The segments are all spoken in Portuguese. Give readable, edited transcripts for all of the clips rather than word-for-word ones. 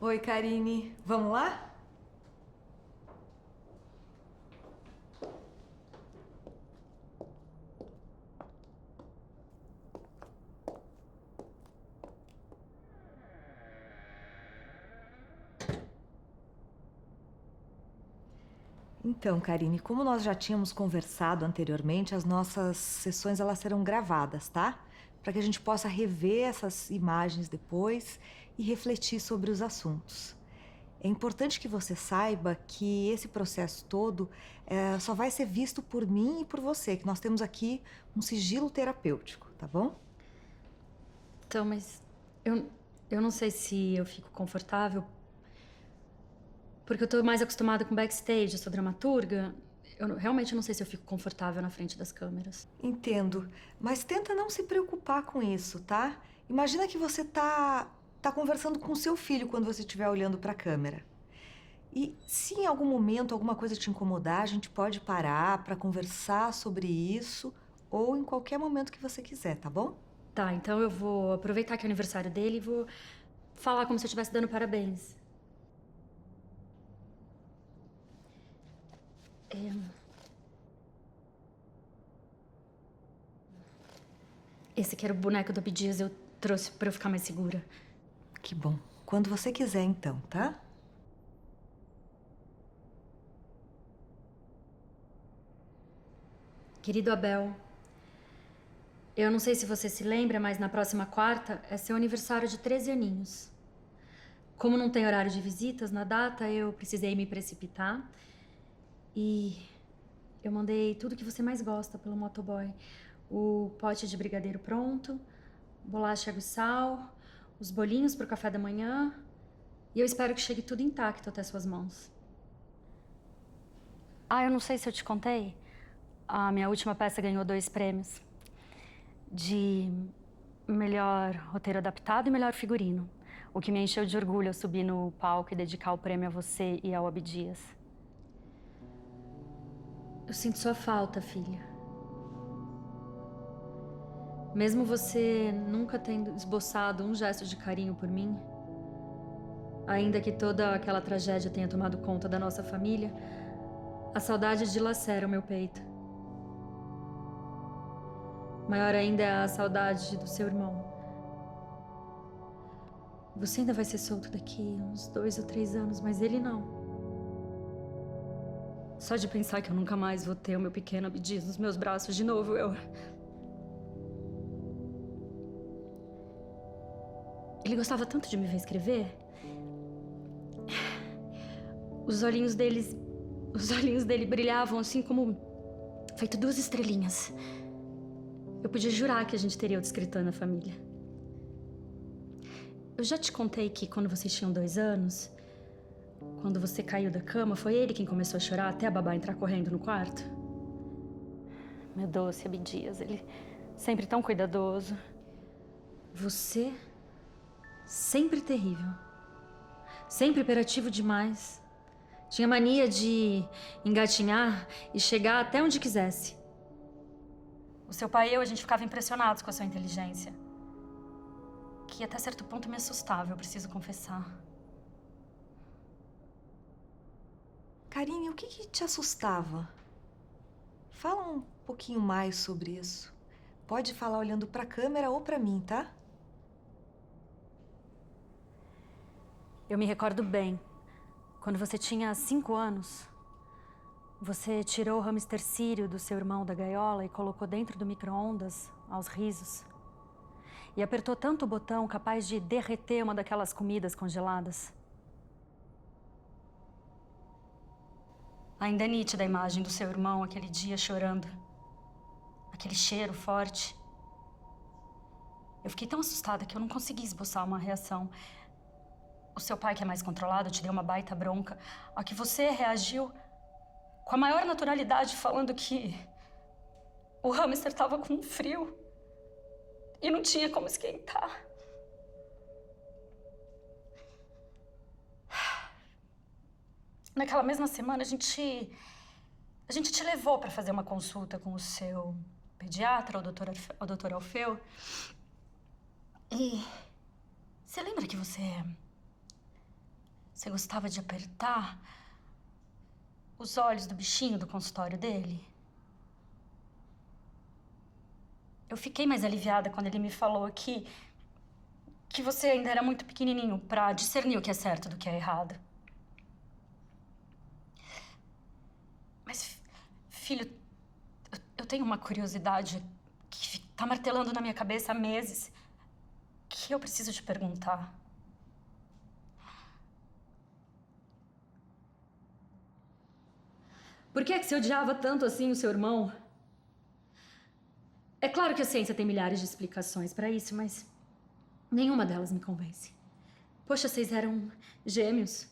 Oi, Karine. Vamos lá? Então, Karine, como nós já tínhamos conversado anteriormente, as nossas sessões elas serão gravadas, tá? Para que a gente possa rever essas imagens depois e refletir sobre os assuntos. É importante que você saiba que esse processo todo só vai ser visto por mim e por você, que nós temos aqui um sigilo terapêutico, tá bom? Então, mas eu não sei se eu fico confortável, porque eu tô mais acostumada com backstage, eu sou dramaturga. Realmente não sei se eu fico confortável na frente das câmeras. Entendo, mas tenta não se preocupar com isso, tá? Imagina que você tá conversando com seu filho quando você estiver olhando para a câmera. E se em algum momento alguma coisa te incomodar, a gente pode parar para conversar sobre isso ou em qualquer momento que você quiser, tá bom? Tá, então eu vou aproveitar que é aniversário dele e vou falar como se eu estivesse dando parabéns. Esse que era o boneco do Abdias, eu trouxe pra eu ficar mais segura. Que bom. Quando você quiser, então, tá? Querido Abel, eu não sei se você se lembra, mas na próxima quarta é seu aniversário de 13 aninhos. Como não tem horário de visitas na data, eu precisei me precipitar e eu mandei tudo que você mais gosta pelo motoboy. O pote de brigadeiro pronto, bolacha água e sal, os bolinhos pro café da manhã. E eu espero que chegue tudo intacto até suas mãos. Ah, eu não sei se eu te contei. A minha última peça ganhou 2 prêmios. De melhor roteiro adaptado e melhor figurino. O que me encheu de orgulho ao subir no palco e dedicar o prêmio a você e ao Abdias. Eu sinto sua falta, filha. Mesmo você nunca tendo esboçado um gesto de carinho por mim, ainda que toda aquela tragédia tenha tomado conta da nossa família, a saudade dilacera o meu peito. Maior ainda é a saudade do seu irmão. Você ainda vai ser solto daqui uns 2 ou 3 anos, mas ele não. Só de pensar que eu nunca mais vou ter o meu pequeno Abdias nos meus braços de novo, Ele gostava tanto de me ver escrever. Os olhinhos dele brilhavam assim como feito 2 estrelinhas. Eu podia jurar que a gente teria outro escritor na família. Eu já te contei que quando vocês tinham 2 anos, quando você caiu da cama, foi ele quem começou a chorar até a babá entrar correndo no quarto? Meu doce Abdias, ele sempre tão cuidadoso. Você, sempre terrível. Sempre hiperativo demais. Tinha mania de engatinhar e chegar até onde quisesse. O seu pai e eu, a gente ficava impressionados com a sua inteligência. Que até certo ponto me assustava, eu preciso confessar. Karine, o que te assustava? Fala um pouquinho mais sobre isso. Pode falar olhando para a câmera ou para mim, tá? Eu me recordo bem. Quando você tinha 5 anos, você tirou o hamster sírio do seu irmão da gaiola e colocou dentro do micro-ondas, aos risos. E apertou tanto o botão capaz de derreter uma daquelas comidas congeladas. Ainda é nítida a imagem do seu irmão aquele dia chorando. Aquele cheiro forte. Eu fiquei tão assustada que eu não consegui esboçar uma reação. O seu pai, que é mais controlado, te deu uma baita bronca. Ao que você reagiu com a maior naturalidade, falando que o hamster estava com frio e não tinha como esquentar. Naquela mesma semana, a gente te levou para fazer uma consulta com o seu pediatra, o doutor Alfeu. E você lembra que você Você gostava de apertar os olhos do bichinho do consultório dele? Eu fiquei mais aliviada quando ele me falou que você ainda era muito pequenininho pra discernir o que é certo do que é errado. Mas, filho, eu tenho uma curiosidade que tá martelando na minha cabeça há meses, que eu preciso te perguntar. Por que é que você odiava tanto assim o seu irmão? É claro que a ciência tem milhares de explicações pra isso, mas nenhuma delas me convence. Poxa, vocês eram gêmeos.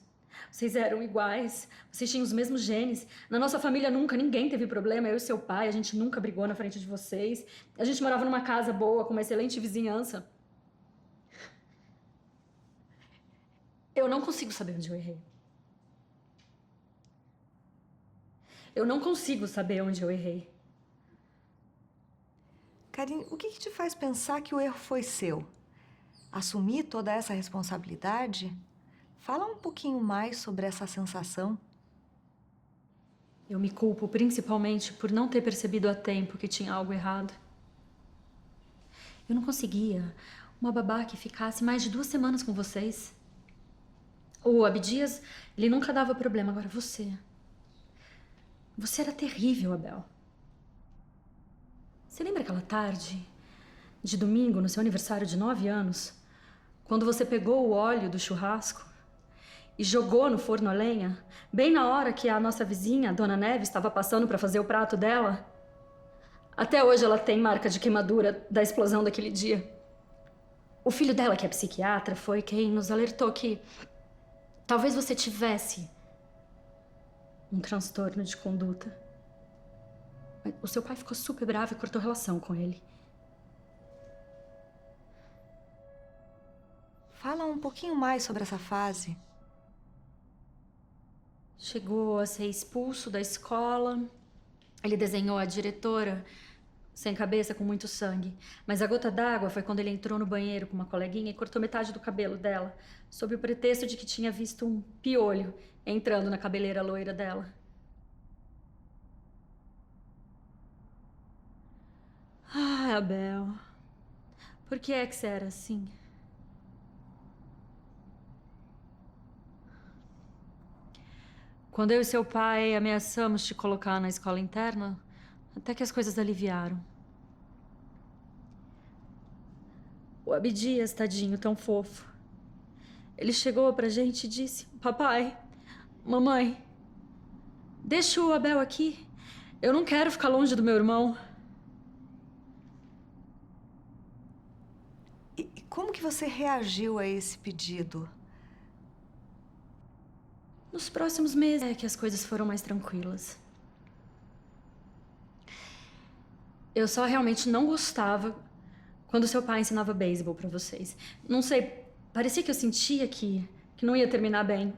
Vocês eram iguais. Vocês tinham os mesmos genes. Na nossa família nunca ninguém teve problema. Eu e seu pai, a gente nunca brigou na frente de vocês. A gente morava numa casa boa, com uma excelente vizinhança. Eu não consigo saber onde eu errei. Eu não consigo saber onde eu errei. Karine, o que te faz pensar que o erro foi seu? Assumir toda essa responsabilidade? Fala um pouquinho mais sobre essa sensação. Eu me culpo principalmente por não ter percebido a tempo que tinha algo errado. Eu não conseguia uma babá que ficasse mais de 2 semanas com vocês. O Abdias, ele nunca dava problema. Agora você era terrível, Abel. Você lembra aquela tarde de domingo, no seu aniversário de 9 anos, quando você pegou o óleo do churrasco e jogou no forno a lenha, bem na hora que a nossa vizinha, a Dona Neves, estava passando para fazer o prato dela? Até hoje ela tem marca de queimadura da explosão daquele dia. O filho dela, que é psiquiatra, foi quem nos alertou que talvez você tivesse um transtorno de conduta. O seu pai ficou super bravo e cortou relação com ele. Fala um pouquinho mais sobre essa fase. Chegou a ser expulso da escola. Ele desenhou a diretora sem cabeça, com muito sangue. Mas a gota d'água foi quando ele entrou no banheiro com uma coleguinha e cortou metade do cabelo dela, sob o pretexto de que tinha visto um piolho entrando na cabeleira loira dela. Ah, Abel, por que é que você era assim? Quando eu e seu pai ameaçamos te colocar na escola interna, até que as coisas aliviaram. O Abdias, tadinho, tão fofo. Ele chegou pra gente e disse: Papai, mamãe, deixa o Abel aqui. Eu não quero ficar longe do meu irmão. E como que você reagiu a esse pedido? Nos próximos meses é que as coisas foram mais tranquilas. Eu só realmente não gostava quando seu pai ensinava beisebol pra vocês. Não sei, parecia que eu sentia que não ia terminar bem.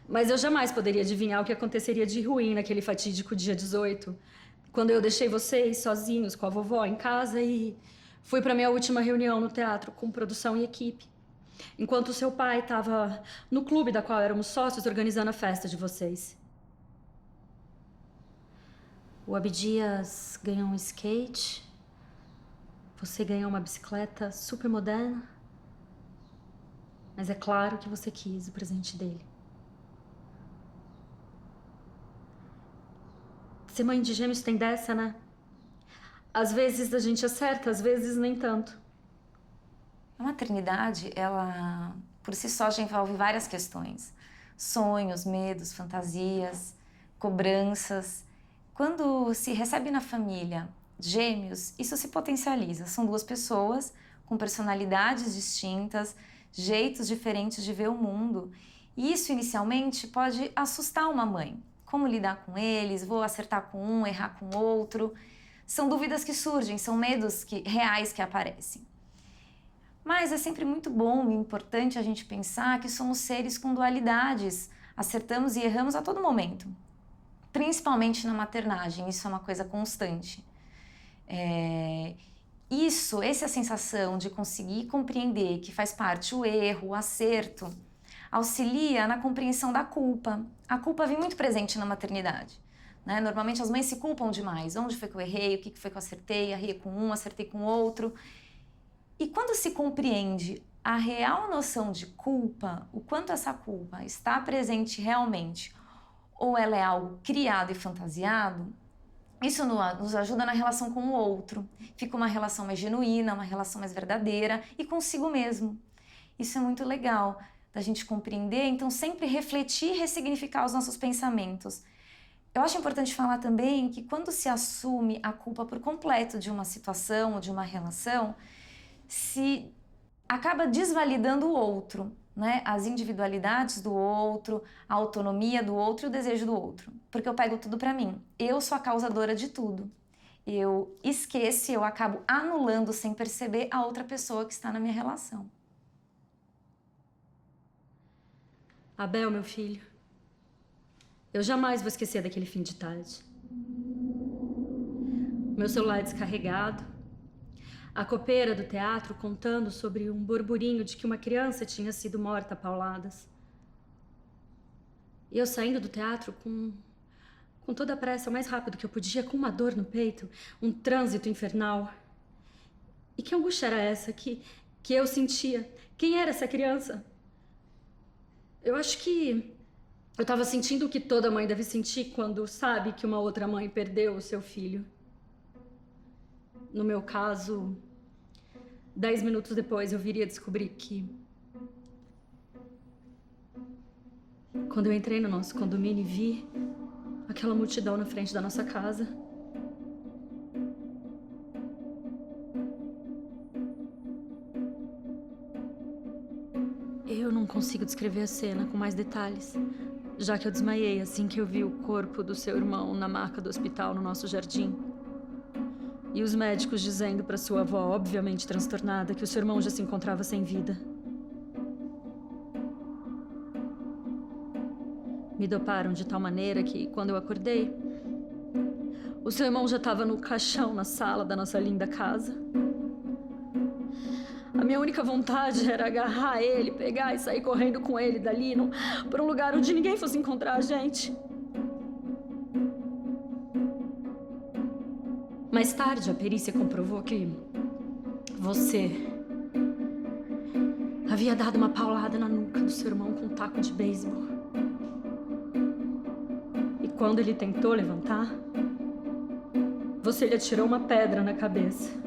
Mas eu jamais poderia adivinhar o que aconteceria de ruim naquele fatídico dia 18, quando eu deixei vocês sozinhos com a vovó em casa e fui pra minha última reunião no teatro com produção e equipe, enquanto o seu pai estava no clube da qual éramos sócios organizando a festa de vocês. O Abdias ganhou um skate, você ganhou uma bicicleta super moderna, mas é claro que você quis o presente dele. Ser mãe de gêmeos tem dessa, né? Às vezes a gente acerta, às vezes nem tanto. A maternidade, ela, por si só, já envolve várias questões. Sonhos, medos, fantasias, cobranças. Quando se recebe na família gêmeos, isso se potencializa. São 2 pessoas com personalidades distintas, jeitos diferentes de ver o mundo. E isso, inicialmente, pode assustar uma mãe. Como lidar com eles? Vou acertar com um, errar com outro? São dúvidas que surgem, são medos reais que aparecem. Mas é sempre muito bom e importante a gente pensar que somos seres com dualidades. Acertamos e erramos a todo momento. Principalmente na maternagem, isso é uma coisa constante. Essa sensação de conseguir compreender que faz parte o erro, o acerto, auxilia na compreensão da culpa. A culpa vem muito presente na maternidade, né? Normalmente as mães se culpam demais. Onde foi que eu errei? O que foi que eu acertei? Errei com um, acertei com o outro. E quando se compreende a real noção de culpa, o quanto essa culpa está presente realmente, ou ela é algo criado e fantasiado, isso nos ajuda na relação com o outro. Fica uma relação mais genuína, uma relação mais verdadeira e consigo mesmo. Isso é muito legal da gente compreender, então sempre refletir e ressignificar os nossos pensamentos. Eu acho importante falar também que quando se assume a culpa por completo de uma situação ou de uma relação, se acaba desvalidando o outro, né? As individualidades do outro, a autonomia do outro e o desejo do outro. Porque eu pego tudo pra mim. Eu sou a causadora de tudo. Eu esqueço, eu acabo anulando sem perceber a outra pessoa que está na minha relação. Abel, meu filho, eu jamais vou esquecer daquele fim de tarde. Meu celular descarregado, a copeira do teatro contando sobre um burburinho de que uma criança tinha sido morta a pauladas. E eu saindo do teatro com toda a pressa, o mais rápido que eu podia, com uma dor no peito, um trânsito infernal. E que angústia era essa que eu sentia? Quem era essa criança? Eu acho que eu estava sentindo o que toda mãe deve sentir quando sabe que uma outra mãe perdeu o seu filho. No meu caso, 10 minutos depois eu viria descobrir que... Quando eu entrei no nosso condomínio e vi aquela multidão na frente da nossa casa, eu não consigo descrever a cena com mais detalhes, já que eu desmaiei assim que eu vi o corpo do seu irmão na maca do hospital no nosso jardim. E os médicos dizendo para sua avó, obviamente transtornada, que o seu irmão já se encontrava sem vida. Me doparam de tal maneira que, quando eu acordei, o seu irmão já estava no caixão na sala da nossa linda casa. A minha única vontade era agarrar ele, pegar e sair correndo com ele dali para um lugar onde ninguém fosse encontrar a gente. Mais tarde, a perícia comprovou que você havia dado uma paulada na nuca do seu irmão com um taco de beisebol. E quando ele tentou levantar, você lhe atirou uma pedra na cabeça.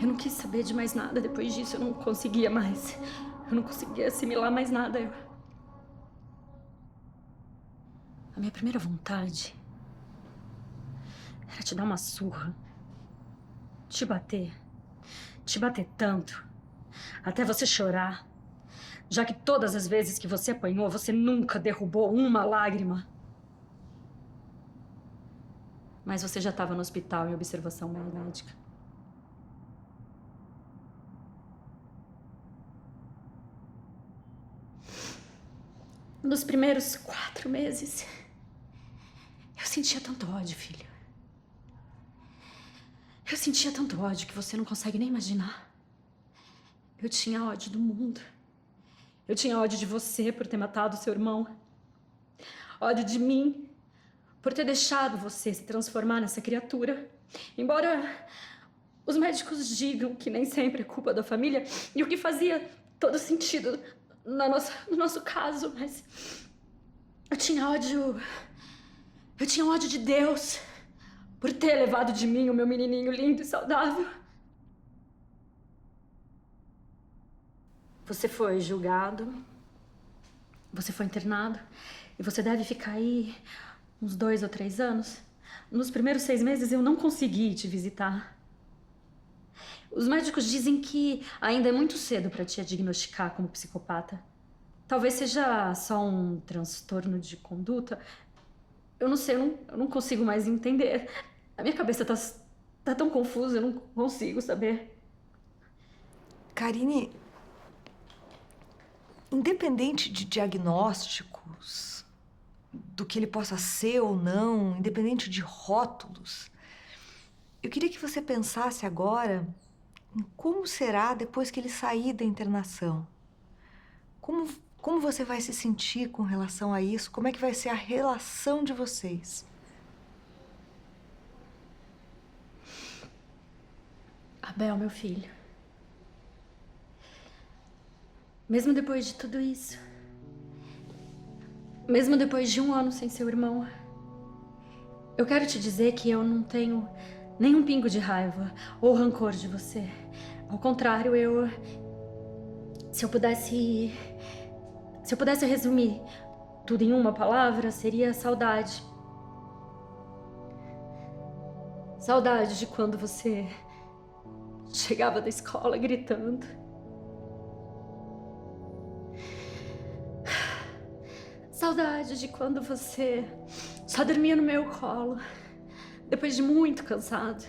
Eu não quis saber de mais nada depois disso, eu não conseguia mais. Eu não conseguia assimilar mais nada. A minha primeira vontade era te dar uma surra, te bater tanto, até você chorar, já que todas as vezes que você apanhou, você nunca derrubou uma lágrima. Mas você já estava no hospital em observação médica. Nos primeiros 4 meses, eu sentia tanto ódio, filho. Eu sentia tanto ódio que você não consegue nem imaginar. Eu tinha ódio do mundo. Eu tinha ódio de você por ter matado seu irmão. Ódio de mim por ter deixado você se transformar nessa criatura. Embora os médicos digam que nem sempre é culpa da família, e o que fazia todo sentido no nosso caso, mas eu tinha ódio de Deus por ter levado de mim o meu menininho lindo e saudável. Você foi julgado, você foi internado e você deve ficar aí uns 2 ou 3 anos. Nos primeiros 6 meses eu não consegui te visitar. Os médicos dizem que ainda é muito cedo para te diagnosticar como psicopata. Talvez seja só um transtorno de conduta. Eu não sei, eu não consigo mais entender. A minha cabeça tá tão confusa, eu não consigo saber. Karine, independente de diagnósticos, do que ele possa ser ou não, independente de rótulos, Eu queria que você pensasse agora em como será depois que ele sair da internação. Como você vai se sentir com relação a isso? Como é que vai ser a relação de vocês? Abel, meu filho. Mesmo depois de tudo isso, mesmo depois de 1 ano sem seu irmão, eu quero te dizer que eu não tenho nenhum pingo de raiva ou rancor de você. Ao contrário, se eu pudesse resumir tudo em uma palavra, seria saudade. Saudade de quando você chegava da escola gritando. Saudade de quando você só dormia no meu colo, depois de muito cansado.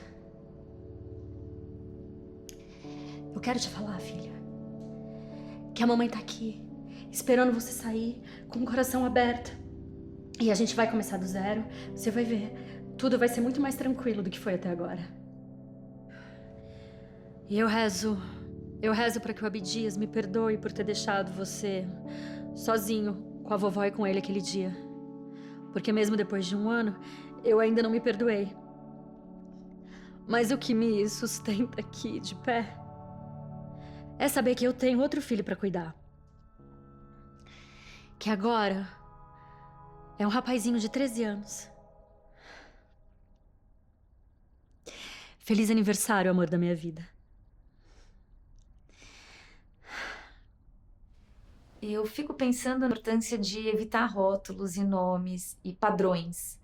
Eu quero te falar, filha, que a mamãe tá aqui, esperando você sair, com o coração aberto. E a gente vai começar do zero, você vai ver. Tudo vai ser muito mais tranquilo do que foi até agora. E eu rezo para que o Abdias me perdoe por ter deixado você sozinho com a vovó e com ele aquele dia. Porque mesmo depois de 1 ano, eu ainda não me perdoei. Mas o que me sustenta aqui de pé é saber que eu tenho outro filho para cuidar. Que agora é um rapazinho de 13 anos. Feliz aniversário, amor da minha vida. Eu fico pensando na importância de evitar rótulos e nomes e padrões.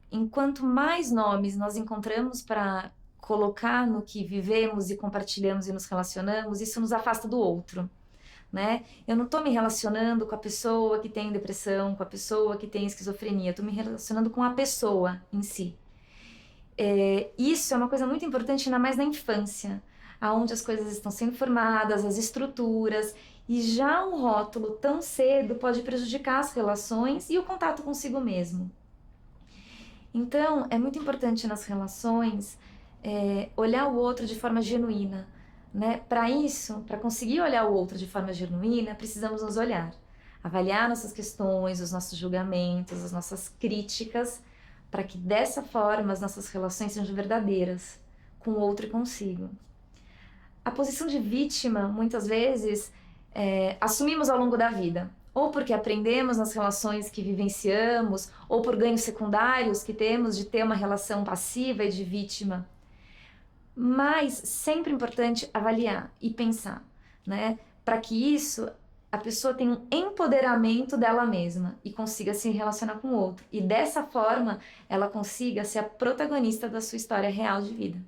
Enquanto mais nomes nós encontramos para colocar no que vivemos e compartilhamos e nos relacionamos, isso nos afasta do outro, né? Eu não estou me relacionando com a pessoa que tem depressão, com a pessoa que tem esquizofrenia, estou me relacionando com a pessoa em si. Isso é uma coisa muito importante, ainda mais na infância, onde as coisas estão sendo formadas, as estruturas, e já um rótulo tão cedo pode prejudicar as relações e o contato consigo mesmo. Então, é muito importante nas relações olhar o outro de forma genuína, né? Para isso, para conseguir olhar o outro de forma genuína, precisamos nos olhar, avaliar nossas questões, os nossos julgamentos, as nossas críticas, para que dessa forma as nossas relações sejam verdadeiras com o outro e consigo. A posição de vítima, muitas vezes, assumimos ao longo da vida, ou porque aprendemos nas relações que vivenciamos, ou por ganhos secundários que temos de ter uma relação passiva e de vítima. Mas sempre é importante avaliar e pensar, né? Para que isso, a pessoa tenha um empoderamento dela mesma e consiga se relacionar com o outro. E dessa forma, ela consiga ser a protagonista da sua história real de vida.